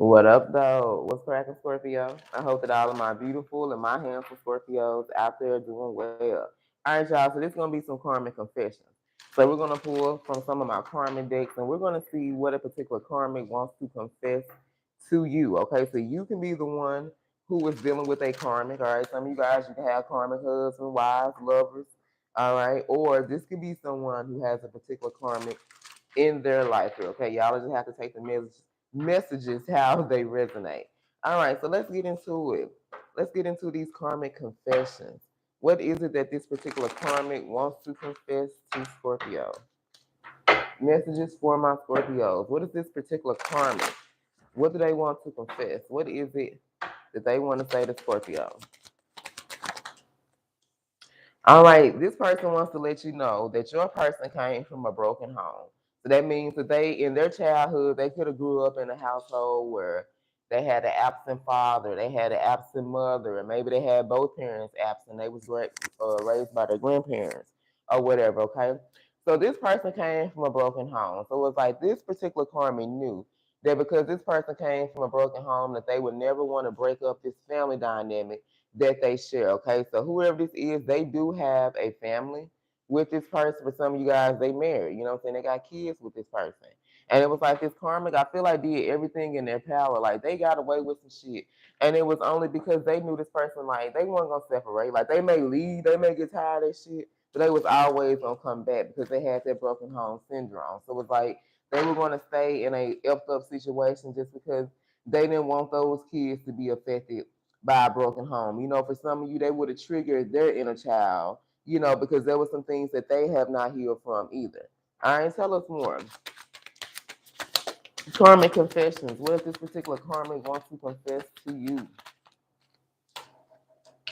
What up, though? What's cracking, Scorpio? I hope that all of my beautiful and my handsome Scorpios out there doing well. All right, y'all. So this is gonna be some karmic confessions. So we're gonna pull from some of my karmic decks, and we're gonna see what a particular karmic wants to confess to you. Okay, so you can be the one who is dealing with a karmic. All right, some of you guys, you can have karmic husbands, wives, lovers. All right, or this could be someone who has a particular karmic in their life here. Okay, y'all just have to take the messages how they resonate. All right, so let's get into it. Let's get into these karmic confessions. What is it that this particular karmic wants to confess to Scorpio? Messages for my Scorpios. What is this particular karmic? What do they want to confess? What is it that they want to say to Scorpio? All right, this person wants to let you know that your person came from a broken home. So that means that they, in their childhood, they could have grew up in a household where they had an absent father, they had an absent mother, and maybe they had both parents absent. They was raised by their grandparents or whatever. Okay, so this person came from a broken home. So it's like this particular karma knew that because this person came from a broken home, that they would never want to break up this family dynamic that they share. Okay, so whoever this is, they do have a family with this person. For some of you guys, they married. You know what I'm saying? They got kids with this person. And it was like this karmic, I feel like did everything in their power. Like they got away with some shit. And it was only because they knew this person, like they weren't gonna separate. Like they may leave, they may get tired of shit, but they was always gonna come back because they had that broken home syndrome. So it was like they were gonna stay in a effed up situation just because they didn't want those kids to be affected by a broken home. You know, for some of you, they would have triggered their inner child, you know, because there were some things that they have not healed from either. All right, tell us more. Karmic confessions. What if this particular karmic wants to confess to you?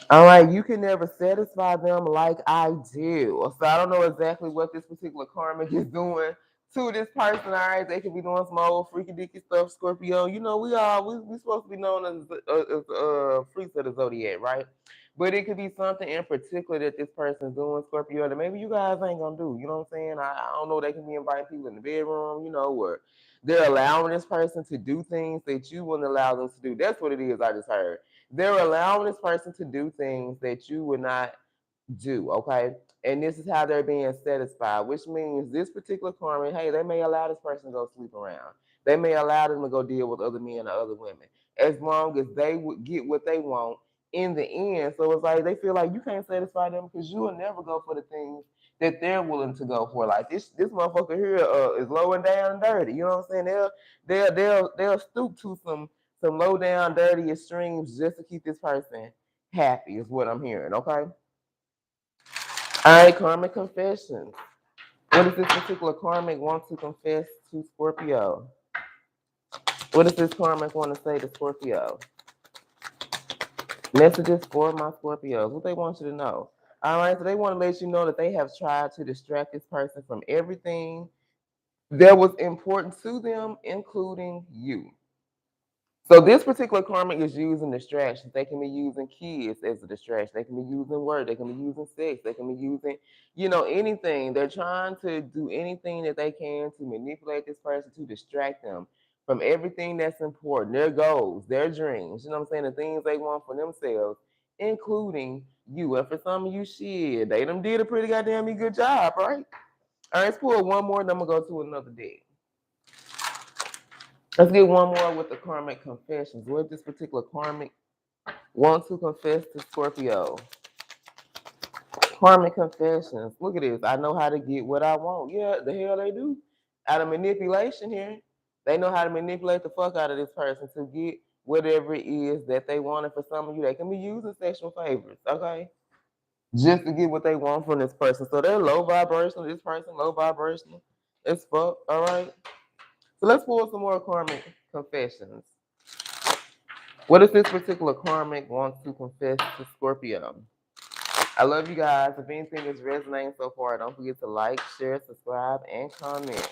All right, you can never satisfy them like I do. So I don't know exactly what this particular karmic is doing to this person. All right, they could be doing some old freaky dicky stuff, Scorpio. You know, we supposed to be known as freaks of the zodiac, right? But it could be something in particular that this person's doing, Scorpio, that maybe you guys ain't gonna do. You know what I'm saying? I don't know. They can be inviting people in the bedroom, you know, or they're allowing this person to do things that you wouldn't allow them to do. That's what it is. I just heard they're allowing this person to do things that you would not do, okay? And this is how they're being satisfied, which means this particular karma, hey, they may allow this person to go sleep around. They may allow them to go deal with other men or other women, as long as they would get what they want in the end. So it's like they feel like you can't satisfy them because you will never go for the things that they're willing to go for. Like this motherfucker here is low and down and dirty. You know what I'm saying? They'll stoop to some low down dirty extremes just to keep this person happy. Is what I'm hearing. Okay. All right, karmic confessions. What does this particular karmic want to confess to Scorpio? What does this karmic want to say to Scorpio? Messages for my Scorpios. What they want you to know. All right, so they want to let you know that they have tried to distract this person from everything that was important to them, including you. So this particular karmic is using distractions. They can be using kids as a distraction. They can be using work. They can be using sex. They can be using, you know, anything. They're trying to do anything that they can to manipulate this person to distract them from everything that's important, their goals, their dreams. You know what I'm saying? The things they want for themselves, including you. And for some of you, shit, they done did a pretty goddamn good job, right? All right, let's pull one more, and then I'm gonna go to another deck. Let's get one more with the karmic confessions. What this particular karmic wants to confess to Scorpio? Karmic confessions. Look at this. I know how to get what I want. Yeah, the hell they do. Out of manipulation here. They know how to manipulate the fuck out of this person to get whatever it is that they want. And for some of you, they can be using sexual favors, okay? Just to get what they want from this person. So they're low vibrational. This person low vibrational. It's fuck, all right? So let's pull some more karmic confessions. What does this particular karmic want to confess to Scorpio? I love you guys. If anything is resonating so far, don't forget to like, share, subscribe, and comment.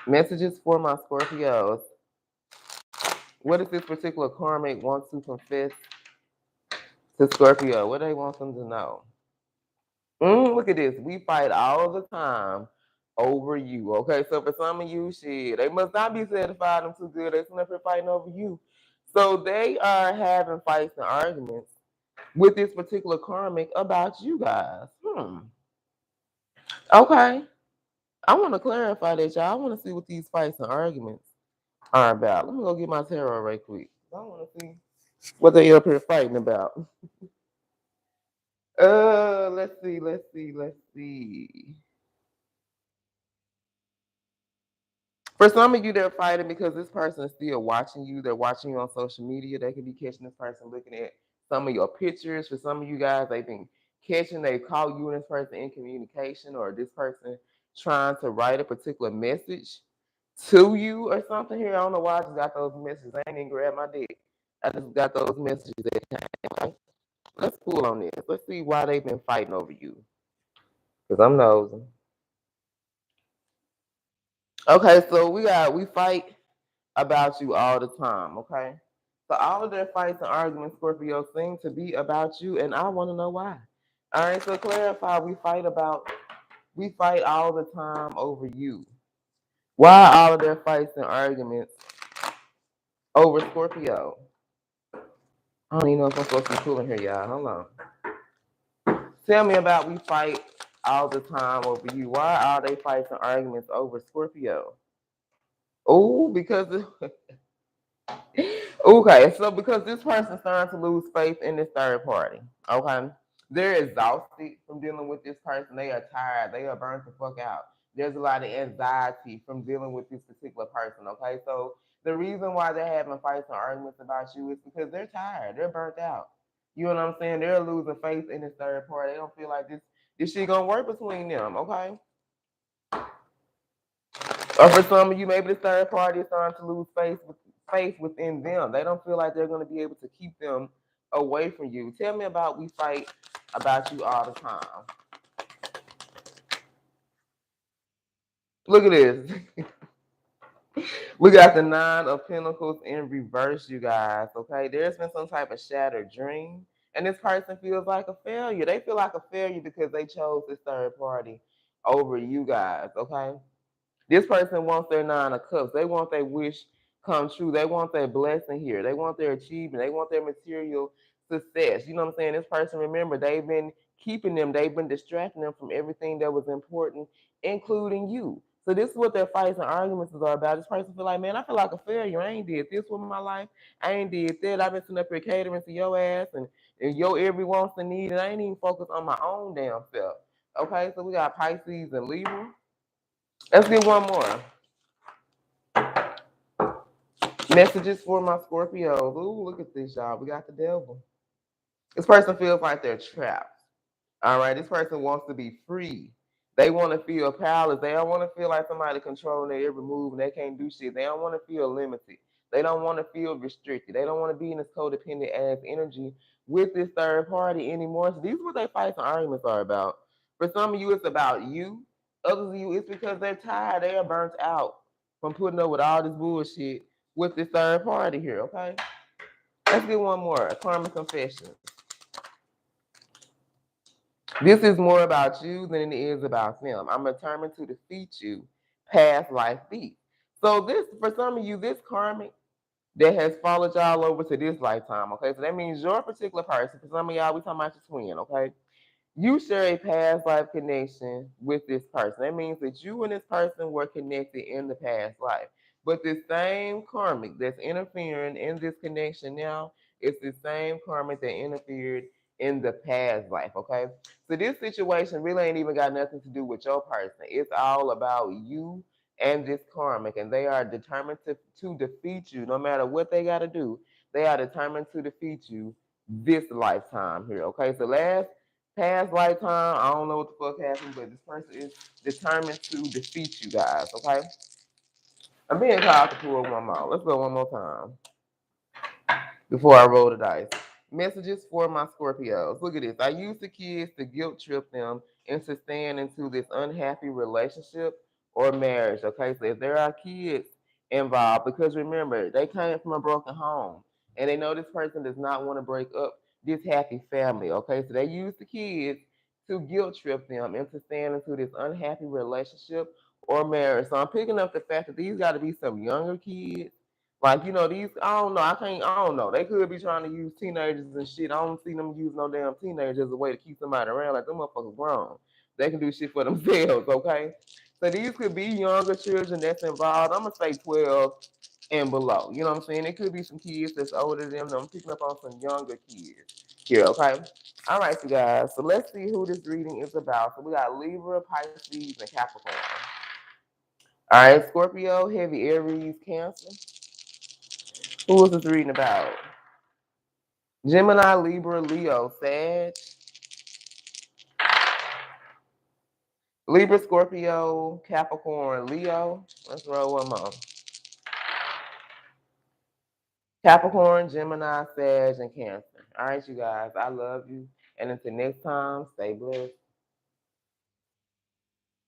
Messages for my Scorpios. What does this particular karmic want to confess to Scorpio? What do they want them to know? Look at this. We fight all the time over you. Okay, so for some of you, shit, they must not be satisfied them too good. They're sitting up here fighting over you. So they are having fights and arguments with this particular karmic about you guys. Okay. I want to clarify that, y'all. I want to see what these fights and arguments are about. Let me go get my tarot right quick. I want to see what they up here fighting about. Let's see. For some of you, they're fighting because this person is still watching you. They're watching you on social media. They could be catching this person looking at some of your pictures. For some of you guys, they've been catching, they call you and this person in communication, or this person trying to write a particular message to you or something here. I don't know why I just got those messages. I ain't even grabbed my dick. I just got those messages that came. Okay? Let's pull on this. Let's see why they've been fighting over you. Because I'm nosing. Okay, so we fight about you all the time, okay? So all of their fights and arguments, Scorpio, seem to be about you, and I want to know why. All right, so clarify, we fight all the time over you. Why all of their fights and arguments over Scorpio? I don't even know if I'm supposed to be cooling here, y'all. Hold on. Tell me about we fight all the time over you. Why are they fights and arguments over Scorpio? Oh, because okay, so because this person's starting to lose faith in this third party, okay? They're exhausted from dealing with this person. They are tired. They are burnt the fuck out. There's a lot of anxiety from dealing with this particular person, okay? So the reason why they're having fights and arguments about you is because they're tired. They're burnt out. You know what I'm saying? They're losing faith in this third party. They don't feel like this shit gonna work between them, okay? Or for some of you, maybe the third party is starting to lose faith within them. They don't feel like they're going to be able to keep them away from you. Tell me about we fight about you all the time. Look at this. We got the 9 of Pentacles in reverse, you guys. Okay, there's been some type of shattered dream, and this person feels like a failure. They feel like a failure because they chose this third party over you guys. Okay. This person wants their 9 of Cups. They want their wish come true. They want their blessing here. They want their achievement. They want their material success. You know what I'm saying? This person, remember, they've been keeping them. They've been distracting them from everything that was important, including you. So this is what their fights and arguments are about. This person feel like, man, I feel like a failure. I ain't did this with my life. I ain't did that. I've been sitting up here catering to your ass and your every wants and need, and I ain't even focused on my own damn self. Okay, so we got Pisces and Libra. Let's get one more. Messages for my Scorpios. Ooh, look at this, y'all. We got the devil. This person feels like they're trapped. All right, this person wants to be free. They want to feel powerless. They don't want to feel like somebody controlling their every move and they can't do shit. They don't want to feel limited. They don't want to feel restricted. They don't want to be in this codependent ass energy with this third party anymore. So these are what their fights and arguments are about. For some of you, it's about you. Others of you, it's because they're tired. They are burnt out from putting up with all this bullshit with this third party here, okay? Let's get one more. A Karmic Confession. This is more about you than it is about them. I'm determined to defeat you, past life beat. So this, for some of you, this karmic that has followed y'all over to this lifetime, okay? So that means your particular person, for some of y'all, we talking about your twin, okay? You share a past life connection with this person. That means that you and this person were connected in the past life. But the same karmic that's interfering in this connection now is the same karmic that interfered in the past life, okay? So this situation really ain't even got nothing to do with your person. It's all about you and this karmic, and they are determined to defeat you no matter what they got to do. They are determined to defeat you this lifetime here, okay? So past lifetime, I don't know what the fuck happened, but this person is determined to defeat you guys, okay? I'm being called to pull one more. Let's go one more time before I roll the dice. Messages for my Scorpios. Look at this. I use the kids to guilt trip them into staying into this unhappy relationship or marriage. Okay, so if there are kids involved, because remember, they came from a broken home and they know this person does not want to break up this happy family. Okay, so they use the kids to guilt trip them into staying into this unhappy relationship or married. So I'm picking up the fact that these got to be some younger kids. Like, you know, these, I don't know, I don't know. They could be trying to use teenagers and shit. I don't see them use no damn teenagers as a way to keep somebody around. Like, them motherfuckers grown. They can do shit for themselves, okay? So these could be younger children that's involved. I'm going to say 12 and below. You know what I'm saying? It could be some kids that's older than them. I'm picking up on some younger kids here, okay? All right, you guys. So let's see who this reading is about. So we got Libra, Pisces, and Capricorn. All right, Scorpio, Heavy Aries, Cancer. Who is this reading about? Gemini, Libra, Leo, Sag. Libra, Scorpio, Capricorn, Leo. Let's roll one more. Capricorn, Gemini, Sag, and Cancer. All right, you guys. I love you. And until next time, stay blessed.